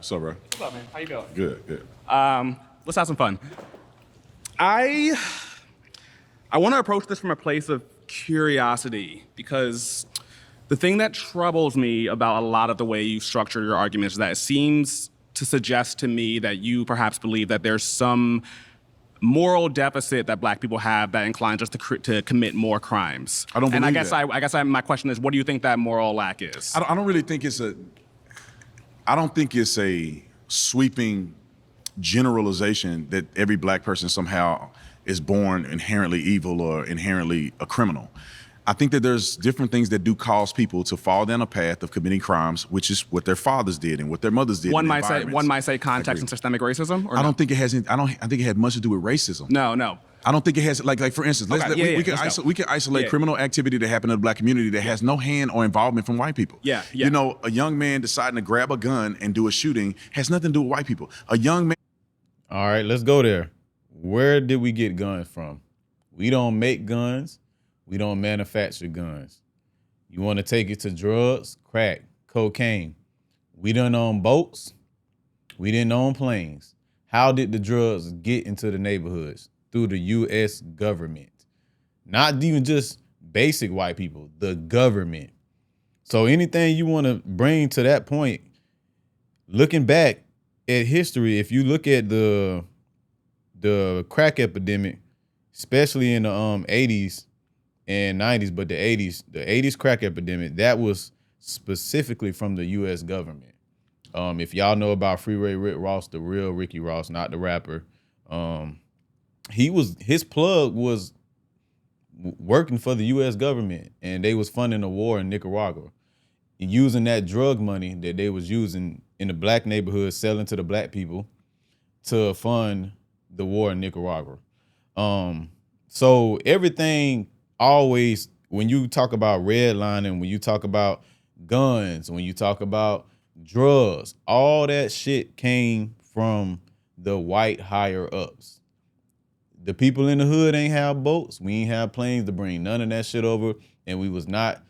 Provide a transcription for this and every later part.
What's up, bro? What's up, man? How you doing? Good, good. Let's have some fun. I want to approach this from a place of curiosity because the thing that troubles me about a lot of the way you structure your arguments is that it seems to suggest to me that you perhaps believe that there's some moral deficit that Black people have that inclines us to commit more crimes. I don't believe and that. I guess my question is, what do you think that moral lack is? I don't really think it's a sweeping generalization that every Black person somehow is born inherently evil or inherently a criminal. I think that there's different things that do cause people to fall down a path of committing crimes, which is what their fathers did and what their mothers did. One might say context and systemic racism. Or I no? don't think it has. I think it had much to do with racism. No. I don't think it has. Like for instance, we can isolate criminal activity that happened in the Black community that has no hand or involvement from white people. Yeah. You know, a young man deciding to grab a gun and do a shooting has nothing to do with white people. A young man. All right, let's go there. Where did we get guns from? We don't make guns. We don't manufacture guns. You want to take it to drugs, crack, cocaine. We didn't own boats. We didn't own planes. How did the drugs get into the neighborhoods? Through the U.S. government. Not even just basic white people, the government. So anything you want to bring to that point, looking back at history, if you look at the crack epidemic, especially in the 80s and 90s, but the 80s crack epidemic, that was specifically from the U.S. government. If y'all know about Freeway Rick Ross, the real Ricky Ross, not the rapper, his plug was working for the U.S. government, and they was funding a war in Nicaragua, using that drug money that they was using in the Black neighborhoods, selling to the Black people to fund the war in Nicaragua. So everything always, when you talk about redlining, when you talk about guns, when you talk about drugs, all that shit came from the white higher ups. The people in the hood ain't have boats. We ain't have planes to bring none of that shit over, and we was not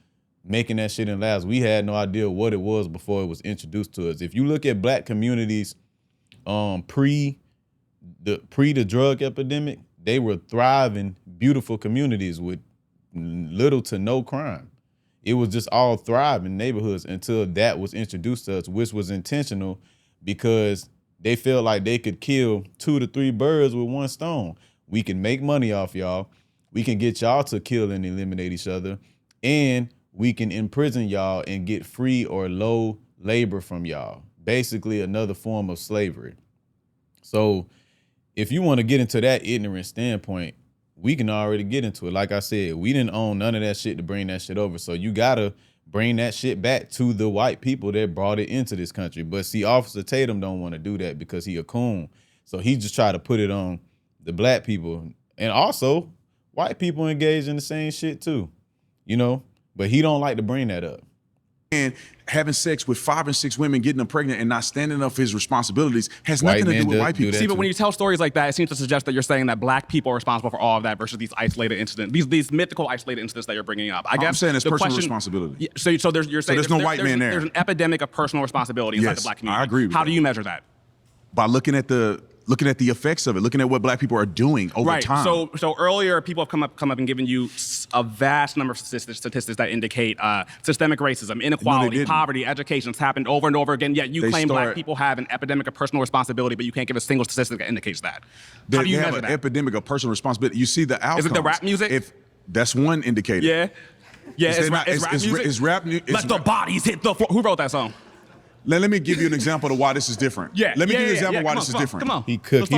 making that shit in labs. We had no idea what it was before it was introduced to us. If you look at Black communities pre the drug epidemic, they were thriving, beautiful communities with little to no crime. It was just all thriving neighborhoods until that was introduced to us, which was intentional because they felt like they could kill 2 to 3 birds with one stone. We can make money off y'all. We can get y'all to kill and eliminate each other. And we can imprison y'all and get free or low labor from y'all. Basically another form of slavery. So if you want to get into that ignorant standpoint, we can already get into it. Like I said, we didn't own none of that shit to bring that shit over. So you got to bring that shit back to the white people that brought it into this country. But see, Officer Tatum don't want to do that because he a coon. So he just try to put it on the Black people. And also, white people engage in the same shit too, you know? But he don't like to bring that up. And having sex with 5 and 6 women, getting them pregnant and not standing up for his responsibilities has nothing to do with white people. See, but when you tell stories like that, it seems to suggest that you're saying that Black people are responsible for all of that versus these isolated incidents, these mythical isolated incidents that you're bringing up. I guess I'm saying it's personal responsibility. Yeah, so you're saying there's no white man there. There's an epidemic of personal responsibility inside the Black community. I agree with How that. do you measure that? By looking at the effects of it, looking at what Black people are doing over time. So earlier, people have come up and given you a vast number of statistics that indicate systemic racism, inequality, poverty, education. It's happened over and over again. Yet you claim Black people have an epidemic of personal responsibility, but you can't give a single statistic that indicates that. How do you measure that? Epidemic of personal responsibility. You see the outcomes. Is it the rap music? If that's one indicator. Yeah, it's rap music. It's rap music. Let the bodies hit the floor. Who wrote that song? Let me give you an example of why this is different. Let me give you an example of why this is different. Come on. He cooked. He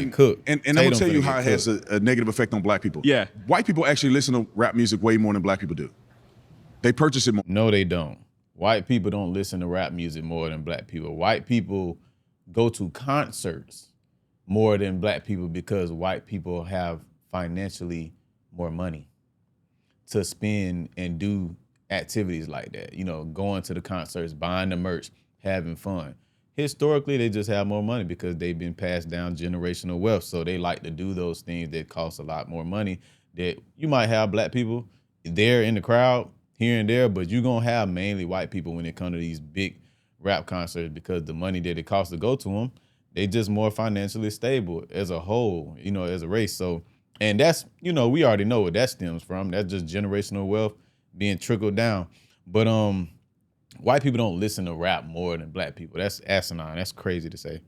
cooked. And I'm gonna tell you how it has a negative effect on Black people. Yeah. White people actually listen to rap music way more than Black people do. They purchase it more. No, they don't. White people don't listen to rap music more than Black people. White people go to concerts more than Black people because white people have financially more money to spend and do activities like that. You know, going to the concerts, buying the merch, having fun. Historically, they just have more money because they've been passed down generational wealth. So they like to do those things that cost a lot more money that you might have Black people there in the crowd here and there, but you're going to have mainly white people when it comes to these big rap concerts because the money that it costs to go to them, they just more financially stable as a whole, as a race. So, and that's, we already know what that stems from. That's just generational wealth being trickled down. But white people don't listen to rap more than black people. That's asinine. That's crazy to say.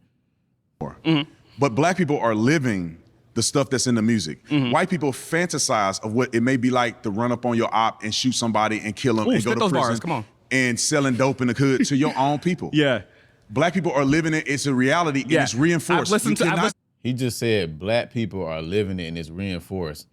But black people are living the stuff that's in the music. White people fantasize of what it may be like to run up on your op and shoot somebody and kill them and go spit to those prison bars, come on. and selling dope in the hood to your own people. Yeah. Black people are living it. It's a reality and it's reinforced. He just said black people are living it and it's reinforced.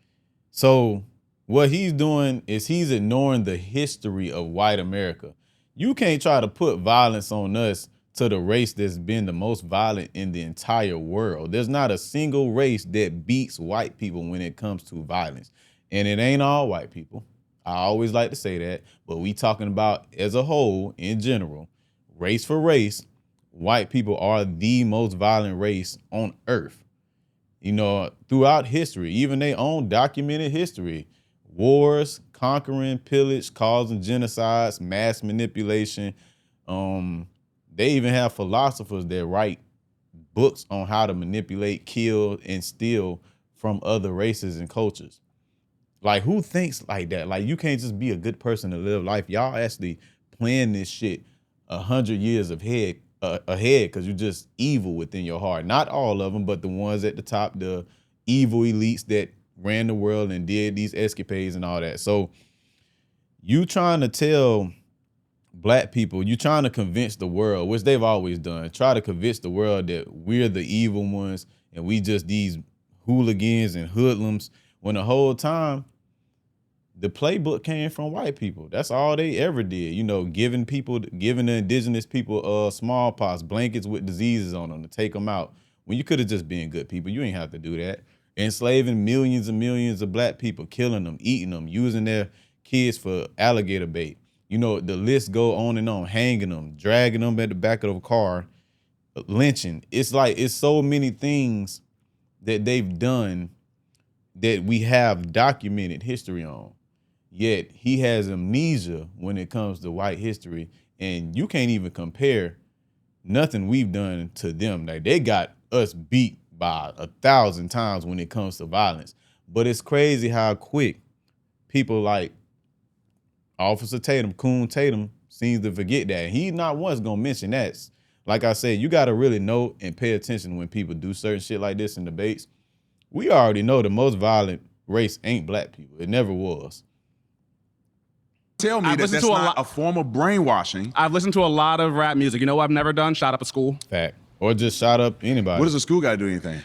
So what he's doing is he's ignoring the history of white America. You can't try to put violence on us to the race that's been the most violent in the entire world. There's not a single race that beats white people when it comes to violence. And it ain't all white people. I always like to say that, but we talking about as a whole, in general, race for race, white people are the most violent race on earth. Throughout history, even their own documented history, wars, conquering, pillage, causing genocides, mass manipulation. They even have philosophers that write books on how to manipulate, kill, and steal from other races and cultures. Like, who thinks like that? Like, you can't just be a good person to live life. Y'all actually plan this shit 100 years ahead because you're just evil within your heart. Not all of them, but the ones at the top, the evil elites that ran the world and did these escapades and all that. So you trying to tell black people, you trying to convince the world, which they've always done, try to convince the world that we're the evil ones and we just these hooligans and hoodlums, when the whole time the playbook came from white people. That's all they ever did. Giving the indigenous people smallpox, blankets with diseases on them to take them out. When you could have just been good people. You ain't have to do that. Enslaving millions and millions of black people, killing them, eating them, using their kids for alligator bait. The list go on and on, hanging them, dragging them at the back of a car, lynching. It's so many things that they've done that we have documented history on. Yet he has amnesia when it comes to white history, and you can't even compare nothing we've done to them. Like, they got us beat by 1,000 times when it comes to violence. But it's crazy how quick people like Officer Tatum, Coon Tatum, seems to forget that. He's not once gonna mention that. Like I said, you gotta really know and pay attention when people do certain shit like this in debates. We already know the most violent race ain't black people. It never was. Tell me that's not a form of brainwashing. I've listened to a lot of rap music. You know what I've never done? Shot up a school. Fact. Or just shot up anybody. What does a school guy do anything?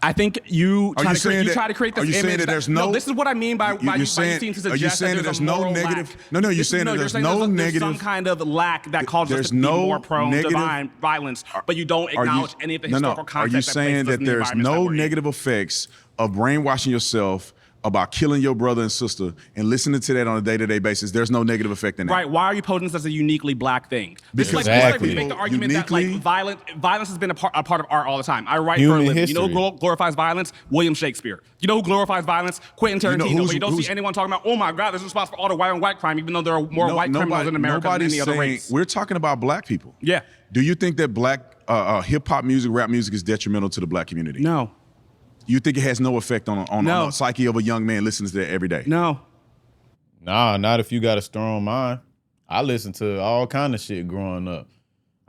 I think you try to create this image. Are you saying that there's no? This is what I mean by you seem to suggest are you saying that there's no negative? Lack. No, you're saying that there's no negative. There's some kind of lack that causes us to be more prone to violence, but you don't acknowledge any of the historical context. Are you saying that there's no negative effects of brainwashing yourself about killing your brother and sister and listening to that on a day-to-day basis? There's no negative effect in that. Right. Why are you posing this as a uniquely black thing? This Because is like when you make the argument that violence has been a part of art all the time. I write for a living. You know who glorifies violence? William Shakespeare. You know who glorifies violence? Quentin Tarantino. But you don't see anyone talking about, oh my God, this is responsible for all the white on white crime, even though there are more white criminals in America than any other race. We're talking about black people. Yeah. Do you think that black hip-hop music, rap music is detrimental to the black community? No. You think it has no effect on the psyche of a young man listening to that every day? No. Nah, not if you got a strong mind. I listened to all kind of shit growing up.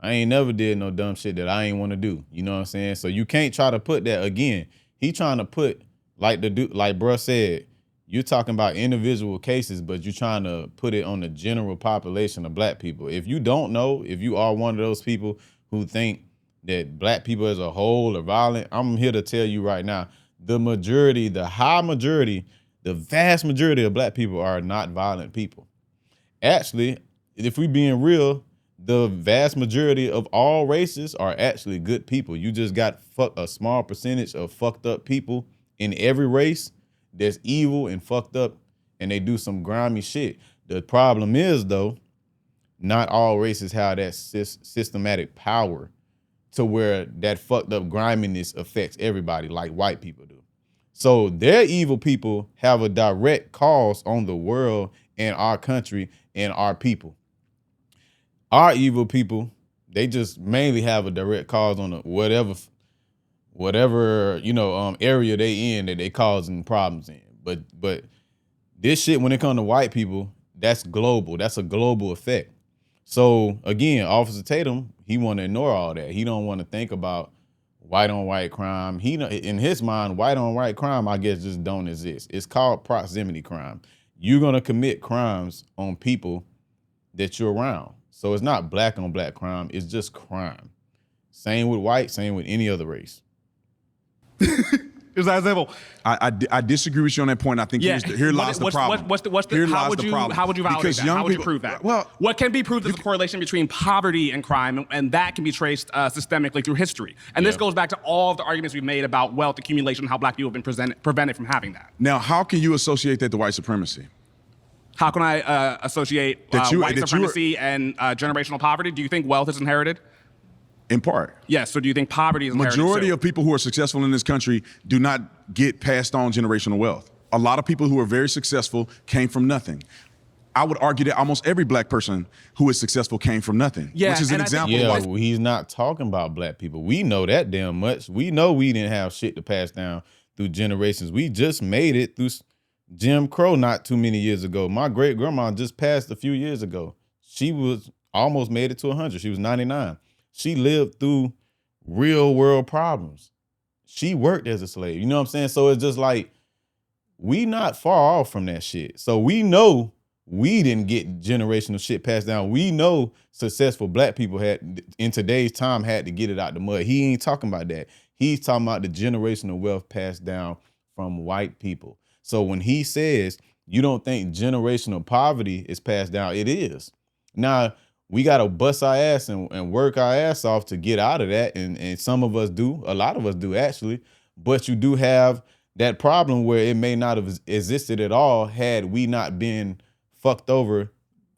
I ain't never did no dumb shit that I ain't want to do. You know what I'm saying? So you can't try to put that again. He trying to put like bruh said, you're talking about individual cases, but you're trying to put it on the general population of black people. If you don't know, if you are one of those people who think that black people as a whole are violent, I'm here to tell you right now, the vast majority of black people are not violent people. Actually, if we being real, the vast majority of all races are actually good people. You just got a small percentage of fucked up people in every race that's evil and fucked up, and they do some grimy shit. The problem is, though, not all races have that systematic power to where that fucked up griminess affects everybody like white people do. So their evil people have a direct cause on the world and our country and our people. Our evil people They just mainly have a direct cause on whatever area they in that they causing problems in. But this shit, when it comes to white people, that's global. That's a global effect. So again, Officer Tatum, he want to ignore all that. He don't want to think about white on white crime. In his mind, white on white crime, I guess, just don't exist. It's called proximity crime. You're gonna commit crimes on people that you're around. So it's not black on black crime. It's just crime. Same with white. Same with any other race. Is that simple? I disagree with you on that point. I think here lies the problem. How would you validate because that? young How would you people, prove that? Well, what can be proved is a correlation between poverty and crime, and that can be traced systemically through history. And this goes back to all of the arguments we've made about wealth accumulation and how black people have been prevented from having that. now, how can you associate that to white supremacy? How can I associate white supremacy and generational poverty? Do you think wealth is inherited? In part. Yes. So do you think poverty is inherited? Majority too? of people who are successful in this country do not get passed on generational wealth. A lot of people who are very successful came from nothing. I would argue that almost every black person who is successful came from nothing, Yeah, which is an and I think- example of Yeah, well, he's not talking about black people. We know that damn much. We know we didn't have shit to pass down through generations. We just made it through Jim Crow not too many years ago. My great grandma just passed a few years ago. She was almost made it to 100. She was 99. She lived through real world problems. She worked as a slave. You know what I'm saying? So it's just like, we not far off from that shit. So we know we didn't get generational shit passed down. We know successful black people had, in today's time, had to get it out the mud. He ain't talking about that. He's talking about the generational wealth passed down from white people. So when he says you don't think generational poverty is passed down, it is. Now, we got to bust our ass and work our ass off to get out of that. And some of us do. A lot of us do, actually. But you do have that problem where it may not have existed at all had we not been fucked over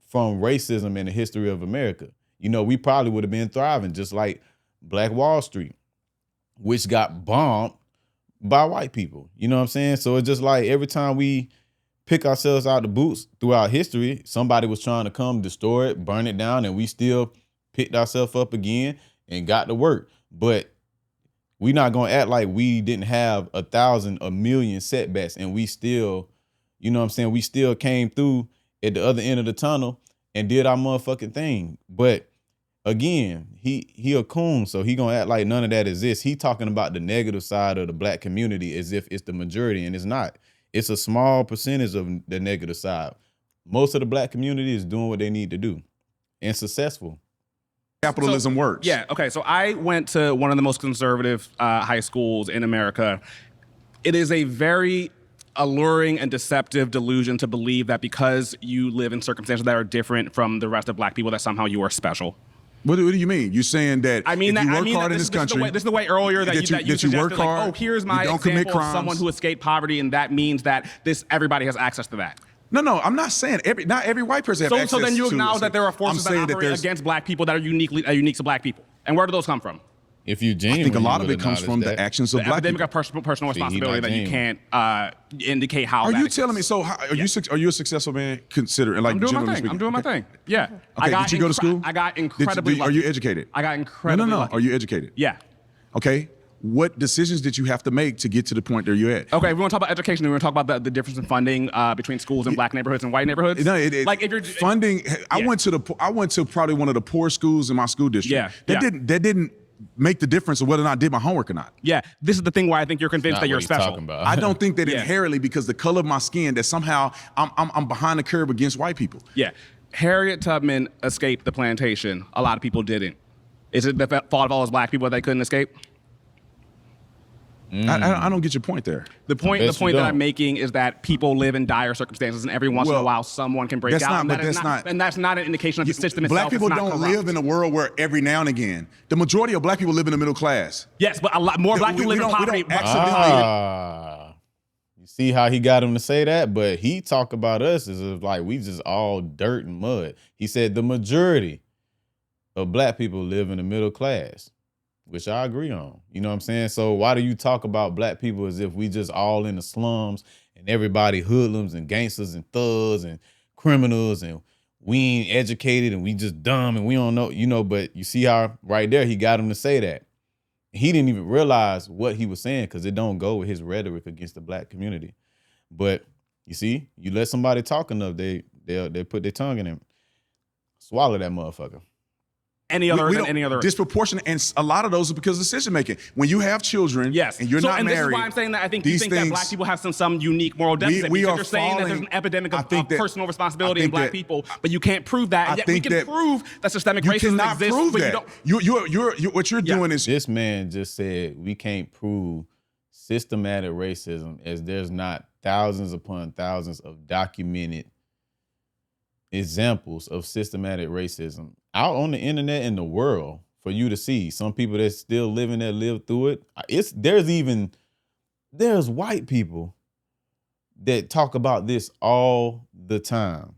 from racism in the history of America. You know, we probably would have been thriving, just like Black Wall Street, which got bombed by white people. You know what I'm saying? So it's just like every time we pick ourselves out the boots throughout history, somebody was trying to come destroy it, burn it down, and we still picked ourselves up again and got to work. But we're not going to act like we didn't have 1,000, 1,000,000 setbacks, and we still, you know what I'm saying, we still came through at the other end of the tunnel and did our motherfucking thing. But again, he a coon, so he gonna act like none of that exists. He talking about the negative side of the black community as if it's the majority, and it's not. It's a small percentage of the negative side. Most of the black community is doing what they need to do and successful. capitalism works. Yeah. Okay. So I went to one of the most conservative high schools in America. It is a very alluring and deceptive delusion to believe that because you live in circumstances that are different from the rest of black people, that somehow you are special. What do you mean? You're saying that I mean, if you that, work hard in this country, this is the way earlier that you suggested, work hard, like, oh, here's my you don't commit example of crimes. someone who escaped poverty, and that means that everybody has access to that. No, I'm not saying not every white person has access So then you to acknowledge that there are forces that operate there's- against black people that are unique to black people. And where do those come from? If you I genuine, think a lot you of would it comes from acknowledge the that. actions of The black epidemic people. of personal See, he responsibility not that you genuine. can't indicate how. Are that you exists. telling me? So, are you a successful man? Considering, like, I'm doing my generally thing. speaking? I'm doing my Okay. thing. Yeah. Okay. Did you go to school? I got incredibly lucky. Are you educated? I got incredibly No. lucky. Are you educated? Yeah. Okay. What decisions did you have to make to get to the point that you're at? Okay, we want to talk about education. We want to talk about the difference in funding between schools in black neighborhoods and white neighborhoods. No, like if you're funding. I Yeah. went to probably one of the poor schools in my school district. Yeah, That didn't make the difference of whether or not I did my homework or not. Yeah, this is the thing where I think you're convinced Not that you're what he's special. talking about. I don't think that Yeah. inherently because the color of my skin that somehow I'm behind the curve against white people. Yeah, Harriet Tubman escaped the plantation. A lot of people didn't. Is it the fault of all those black people that they couldn't escape? I don't get your point there. The point bet you that don't. I'm making is that people live in dire circumstances, and every once in a Well, while, someone can break that's out. not- and but that is that's not, not- and that's not an indication of the system itself. Black people is not don't corrupt. live in a world where every now and again, the majority of black people live in the middle class. Yes, but a lot more black We people live in don't- we poverty. don't accidentally- You see how he got him to say that? But he talk about us as if like we just all dirt and mud. He said the majority of black people live in the middle class, which I agree on. You know what I'm saying? So why do you talk about black people as if we just all in the slums and everybody hoodlums and gangsters and thugs and criminals and we ain't educated and we just dumb and we don't know, you know, but you see how right there he got him to say that. He didn't even realize what he was saying because it don't go with his rhetoric against the black community. But you see, you let somebody talk enough, they put their tongue in him. Swallow that motherfucker. Any other disproportionate, and a lot of those are because of decision making. When you have children, yes, and you're not married, this is why I'm saying that I think you think that black people have some unique moral deficit. We because are you're saying that there's an epidemic of personal responsibility in black people, but you can't prove that. Yet we can prove that systemic racism exists. Prove but that. you You're what you're doing is this man just said we can't prove systematic racism as there's not thousands upon thousands of documented examples of systematic racism out on the internet in the world for you to see. Some people that's still living that live through it. There's white people that talk about this all the time.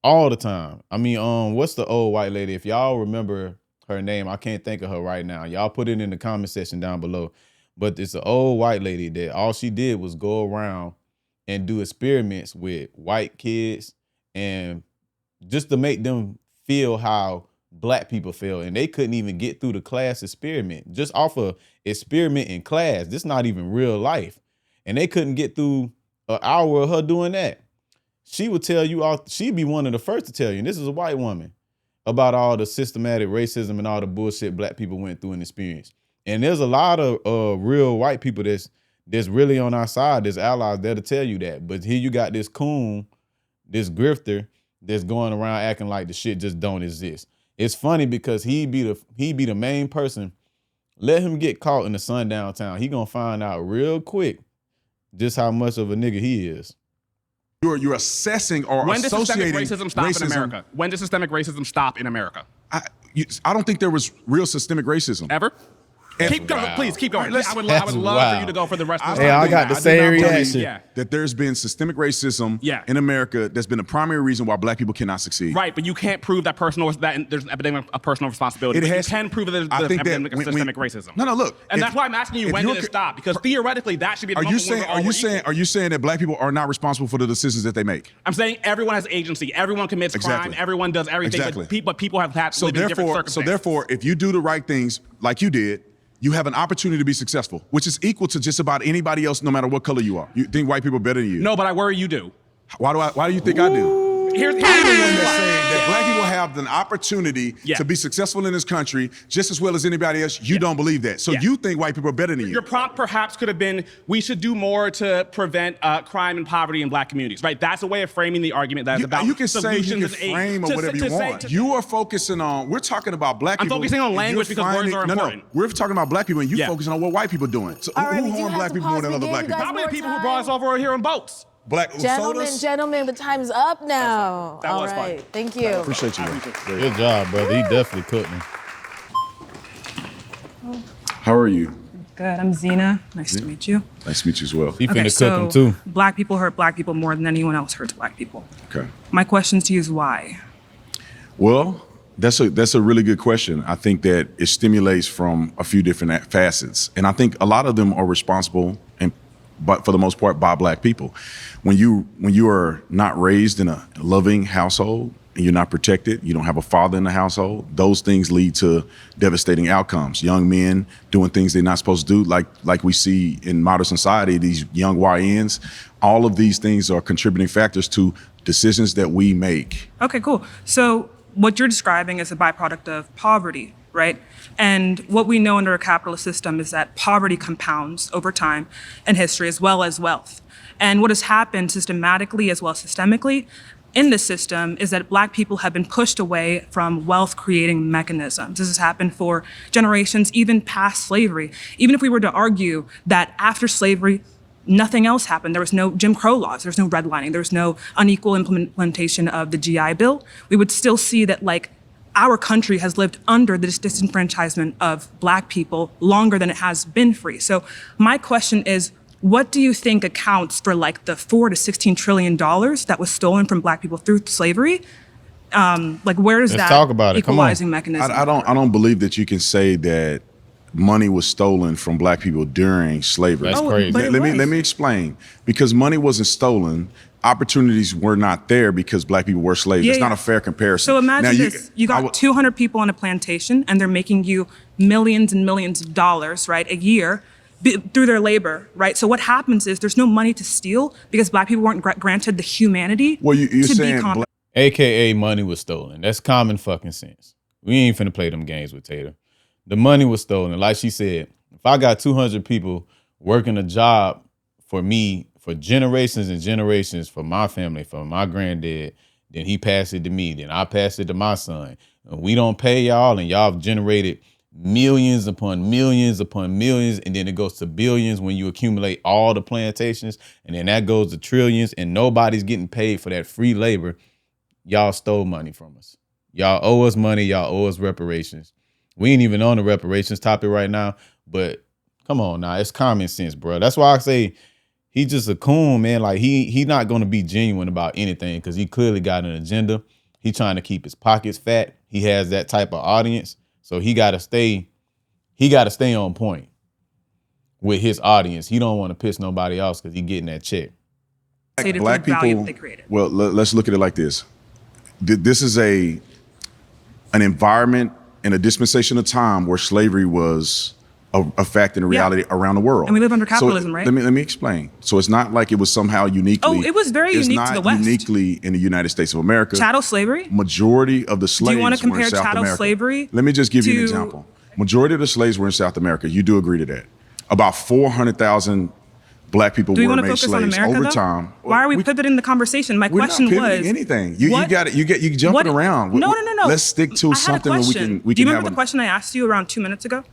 All the time. I mean, what's the old white lady? If y'all remember her name, I can't think of her right now. Y'all put it in the comment section down below. But it's an old white lady that all she did was go around and do experiments with white kids and just to make them feel how black people feel. And they couldn't even get through the class experiment. Just off of experiment in class. This not even real life. And they couldn't get through an hour of her doing that. She would tell you, she'd be one of the first to tell you, and this is a white woman, about all the systematic racism and all the bullshit black people went through and experienced. And there's a lot of real white people that's really on our side, there's allies there to tell you that. But here you got this coon, this grifter that's going around acting like the shit just don't exist. It's funny because he be the main person. Let him get caught in the sundown town. He gonna find out real quick just how much of a nigga he is. You're assessing or associating when does systemic racism stop in America? When does systemic racism stop in America? I don't think there was real systemic racism. Ever? Keep going, please. Keep going. Right, I would love for you to go for the rest of the time. time. I got the same reaction. Yeah. That there's been systemic racism in America that's been a primary reason why black people cannot succeed. Right, but you can't prove that there's an epidemic of personal responsibility. You can prove that there's an epidemic of systemic racism. No, look. And that's why I'm asking you, when did it stop? Because theoretically, that should be the Are you saying that black people are not responsible for the decisions that they make? I'm saying everyone has agency. Everyone commits crime. Everyone does everything. Exactly. But people have had to live in different circumstances. So therefore, if you do the right things like you did, you have an opportunity to be successful, which is equal to just about anybody else, no matter what color you are. You think white people are better than you? No, but I worry you do. Why do you think I do? Here's I'm the one that's saying that black people have an opportunity to be successful in this country just as well as anybody else. You don't believe that. So you think white people are better than you. Your prompt perhaps could have been, we should do more to prevent crime and poverty in black communities, right? That's a way of framing the argument that is about you can solutions say, you can frame or whatever you want. You are focusing on, we're talking about black people. I'm focusing on language because words are important. No, we're talking about black people and you're focusing on what white people are doing. So who harm black people more than other black people? Probably the people who brought us over here on boats. Gentlemen, the time's up now. That was fun. Thank you. Appreciate you. Good job, brother. He definitely cooked me. How are you? Good. I'm Zena. Nice to meet you. Nice to meet you as well. He finna cook him too. Black people hurt black people more than anyone else hurts black people. Okay. My question to you is why? Well, that's a really good question. I think that it stimulates from a few different facets. And I think a lot of them are responsible, but for the most part, by black people. When you are not raised in a loving household and you're not protected, you don't have a father in the household, those things lead to devastating outcomes. Young men doing things they're not supposed to do, like we see in modern society, these young YNs, all of these things are contributing factors to decisions that we make. Okay, cool. So what you're describing is a byproduct of poverty, right? And what we know under a capitalist system is that poverty compounds over time and history as well as wealth. And what has happened systematically as well as systemically in this system is that black people have been pushed away from wealth creating mechanisms. This has happened for generations, even past slavery. Even if we were to argue that after slavery, nothing else happened. There was no Jim Crow laws. There's no redlining. There's no unequal implementation of the GI Bill. We would still see that our country has lived under this disenfranchisement of black people longer than it has been free. So my question is, what do you think accounts for the $4 to $16 trillion that was stolen from black people through slavery? Where does Let's talk about it. equalizing mechanism? I don't believe that you can say that money was stolen from black people during slavery. That's crazy. but it let was. me explain. Because money wasn't stolen, opportunities were not there because black people were slaves. Yeah, It's not yeah. a fair comparison. So imagine Now, this: you got 200 people on a plantation, and they're making you millions and millions of dollars, right, a year through their labor, right? So what happens is there's no money to steal because black people weren't granted the humanity Well, you're to saying be compensated. AKA money was stolen. That's common fucking sense. We ain't finna play them games with Tatum. The money was stolen. Like she said, if I got 200 people working a job for me for generations and generations, for my family, for my granddad, then he passed it to me, then I pass it to my son. And we don't pay y'all, and y'all have generated millions upon millions upon millions, and then it goes to billions when you accumulate all the plantations, and then that goes to trillions, and nobody's getting paid for that free labor. Y'all stole money from us. Y'all owe us money. Y'all owe us reparations. We ain't even on the reparations topic right now, but come on now, it's common sense, bro. That's why I say he just a coon, man. Like he not gonna be genuine about anything because he clearly got an agenda. He trying to keep his pockets fat. He has that type of audience, so he gotta stay on point with his audience. He don't want to piss nobody else because he getting that check. Black value people, that they created. well, let's look at it like this. This is an environment and a dispensation of time where slavery was a fact and a reality around the world. And we live under So capitalism, right? Let me explain. So it's not like it was somehow uniquely. Oh, it was very unique to the West. It's not uniquely in the United States of America. Chattel slavery? Majority of the slaves wanna were compare in South chattel America. slavery Let me just give you an to- example. Majority of the slaves were in South America. You do agree to that. About 400,000 black people Do we were want to made focus on slaves America, over though? time. Why are we pivoting the conversation? My We're question not pivoting was anything. You what- got it. You jumping what- around. No. Let's stick to I had a something where we question. can. Do you have remember the question I asked you around 2 minutes ago?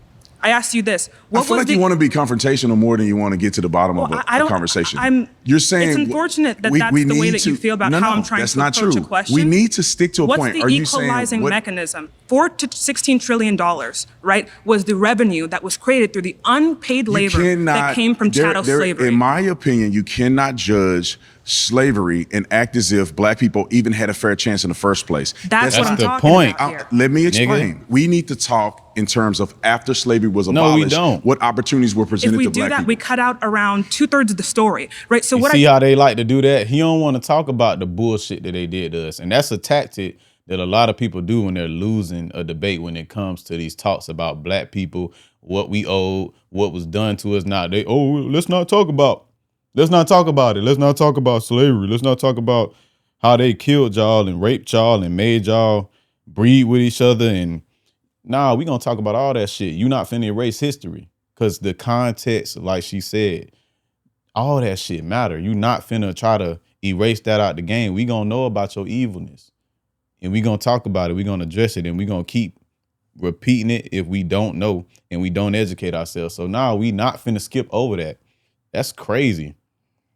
I asked you this. What I feel was like the, you want to be confrontational more than you want to get to the bottom of I a don't- conversation. You're saying it's unfortunate that we that's the way need that you to- feel about no, how no, I'm trying that's to not approach true. a question. We need to stick to a What's point. the Are you equalizing saying what, mechanism? $4 to $16 trillion, right, was the revenue that was created through the unpaid labor that came from chattel slavery. In my opinion, you cannot judge slavery and act as if black people even had a fair chance in the first place. That's what I'm the talking point. about here. Let me explain. Nigga. We need to talk in terms of after slavery was No, we abolished, don't. what opportunities were If presented we to do black that, people. we cut out around 2/3 of the story, right? So You what see how they like to do that? He don't want to talk about the bullshit that they did to us. And that's a tactic that a lot of people do when they're losing a debate when it comes to these talks about black people, what we owe, what was done to us. Now let's not talk about it. Let's not talk about slavery. Let's not talk about how they killed y'all and raped y'all and made y'all breed with each other. And nah, we gonna talk about all that shit. You not finna erase history. Cause the context, like she said, all that shit matter. You not finna try to erase that out the game. We gonna know about your evilness. And we gonna talk about it. We gonna address it, and we gonna keep repeating it if we don't know and we don't educate ourselves. So now we not finna skip over that. That's crazy.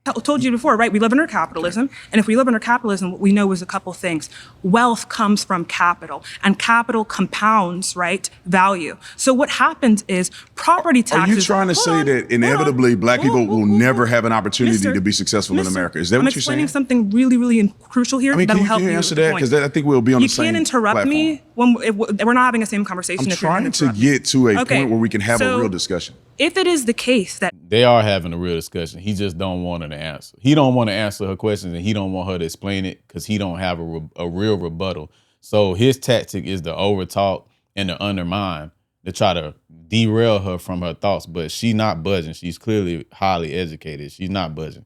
I told you before, right? We live under capitalism. And if we live under capitalism, what we know is a couple things. Wealth comes from capital, and capital compounds, right, value. So what happens is property Are taxes. you trying to say that inevitably black people will never have an opportunity to be successful in America? Is that what you're saying? I'm explaining something really, really crucial here I mean, that'll can help you you answer with the that? point. Because I think we'll be on You the same can't interrupt platform. me when we're not having the same conversation. I'm if you're gonna trying to interrupt me. get to a Okay, point where we can have a so real discussion. If it is the case that They are having a real discussion. He just don't want her to answer. He don't want to answer her questions, and he don't want her to explain it because he don't have a real rebuttal. So his tactic is to overtalk and to undermine, to try to derail her from her thoughts. But she's not budging. She's clearly highly educated. She's not budging.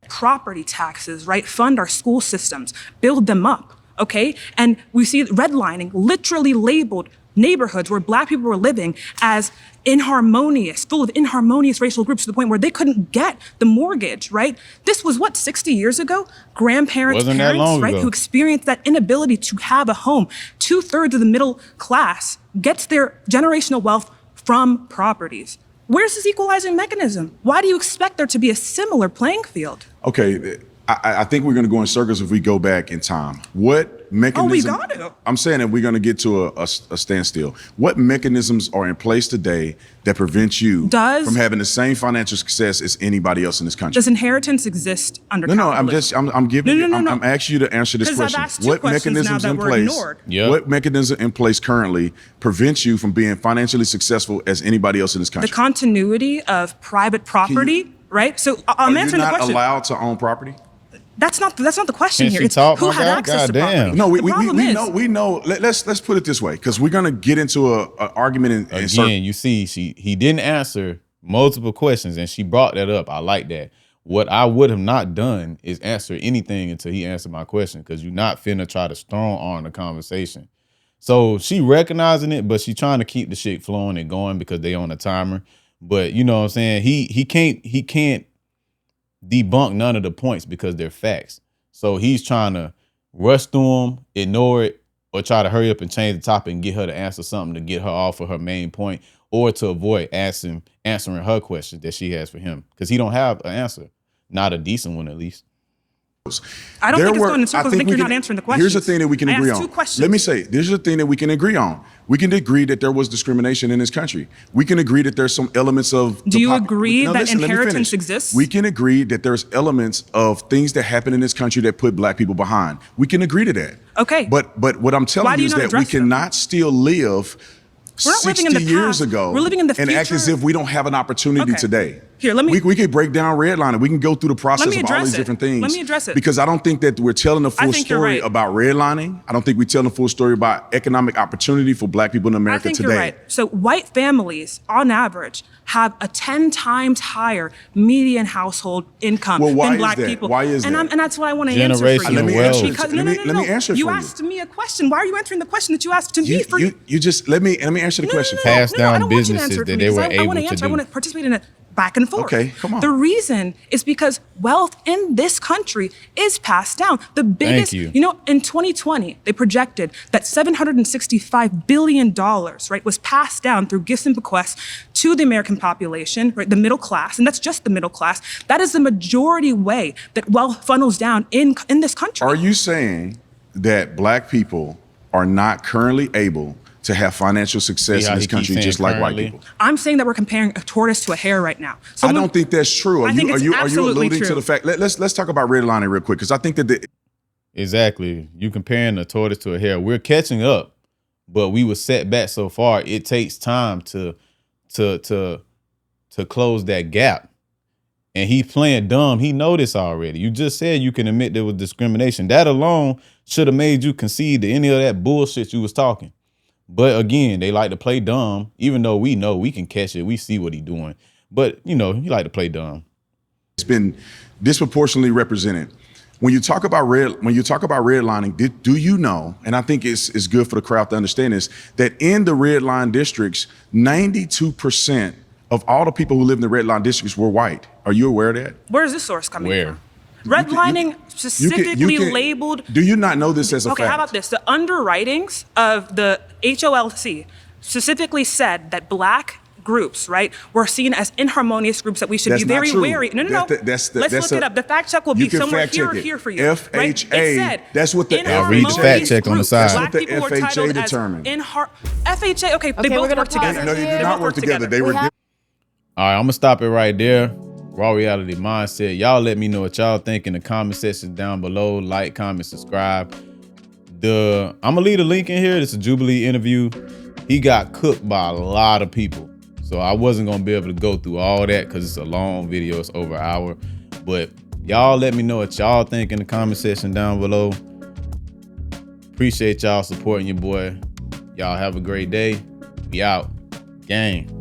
property taxes, right, fund our school systems, build them up, okay? And we see redlining literally labeled neighborhoods where black people were living as inharmonious, full of inharmonious racial groups to the point where they couldn't get the mortgage, right? This was what, 60 years ago? Grandparents, Wasn't that parents, long right, ago. who experienced that inability to have a home. 2/3 of the middle class gets their generational wealth from properties. Where's this equalizing mechanism? Why do you expect there to be a similar playing field? Okay, I think we're going to go in circles if we go back in time. What mechanism? got to. I'm saying that we're going to get to a standstill. What mechanisms are in place today that prevent you from having the same financial success as anybody else in this country? Does inheritance exist under No, capitalism? I'm giving No. I'm asking you to answer this 'Cause question. I've asked two What questions now mechanisms that in were place? ignored. Yep. What mechanism in place currently prevents you from being financially successful as anybody else in this country? The continuity of private property, right? So I'm Are you answering the not question. allowed to own property? That's not the question Can here. she It's talk, who my had guy? access to Goddamn. property. No, The problem is, we know. Let's put it this way, because we're gonna get into a argument in Again, you see, he didn't answer multiple questions, and she brought that up. I like that. What I would have not done is answer anything until he answered my question, because you're not finna try to strong arm the conversation. So she recognizing it, but she trying to keep the shit flowing and going because they on a timer. But you know what I'm saying? He can't debunk none of the points because they're facts. So he's trying to rush through them, ignore it, or try to hurry up and change the topic and get her to answer something to get her off of her main point, or to avoid answering her question that she has for him, because he don't have an answer, not a decent one at least. I don't think it's going in circles. I think you're not answering the question. Here's the thing that we can agree on. Two questions. Let me say, there's the thing that we can agree on. We can agree that there was discrimination in this country. We can agree that there's some elements of. Do you agree that inheritance exists? We can agree that there's elements of things that happen in this country that put black people behind. We can agree to that. Okay. But what I'm Why telling do you you is not that we address them? cannot still live We're not living in 60 the years past. ago We're living in the and act as future. if we don't have an opportunity Okay. today. Here, let me- We could break down redlining. We can go through the process Let me of all address these it. different things. Let me address it. Because I don't think that we're telling the full think you're story right. about redlining. I don't think we're telling the full story about economic opportunity for black people in I America think today. you're right. So white families, on average, have a 10 times higher median household income Well, why than is black that? people. Why is and that? And that's what I want to answer for you. Generational Let me wealth. answer it. Because, Let me answer it You for you. asked me a question. Why are you answering the question that you asked to me? You just let me answer the question. for you. Pass down I don't want you to businesses answer it that for me they because were I want to able to answer. I do. want to participate in it back and forth. Okay, come on. The reason is because wealth in this country is passed down. The biggest, you. In 2020, they projected that $765 billion, right, was passed down through gifts and bequests to the American population, right, the middle class, and that's just the middle class. That is the majority way that wealth funnels down in this country. Are you saying that black people are not currently able to have financial success how in this he keeps country saying just like white currently? people? I'm saying that we're comparing a tortoise to a hare right now. I don't think that's true. I think it's Are you absolutely alluding to true. the fact? Let's talk about redlining real quick, because I think that Exactly. You comparing a tortoise to a hare. We're catching up, but we were set back so far. It takes time to close that gap. And he playing dumb. He know this already. You just said you can admit there was discrimination. That alone should have made you concede to any of that bullshit you was talking. But again, they like to play dumb, even though we know we can catch it. We see what he doing. But, he like to play dumb. it's been disproportionately represented. When you talk about redlining, do you know? And I think it's good for the crowd to understand this, that in the red line districts, 92% of all the people who live in the red line districts were white. Are you aware of that? Where is this source coming Where? from? Redlining specifically you can- labeled. Do you not know this as a Okay, fact? how about this? The underwritings of the HOLC specifically said that black groups, right, were seen as inharmonious groups that we should That's be not very true. wary. No. Let's look it up. The fact check will be You can somewhere fact check it. here for you. FHA, right? It said that's what the Y'all read the fact check on the groups, side. Black That's what the people were FHA titled determined. as FHA. Okay, they we're both gonna work pause together. it No, they here. did not work together. They were. All right, I'm gonna stop it right there. Raw Reality Mindset. Y'all let me know what y'all think in the comment section down below. Like, comment, subscribe. I'm gonna leave a link in here. It's a Jubilee interview. He got cooked by a lot of people, so I wasn't gonna be able to go through all that because it's a long video. It's over an hour. But y'all let me know what y'all think in the comment section down below. Appreciate y'all supporting your boy. Y'all have a great day. We out. Gang.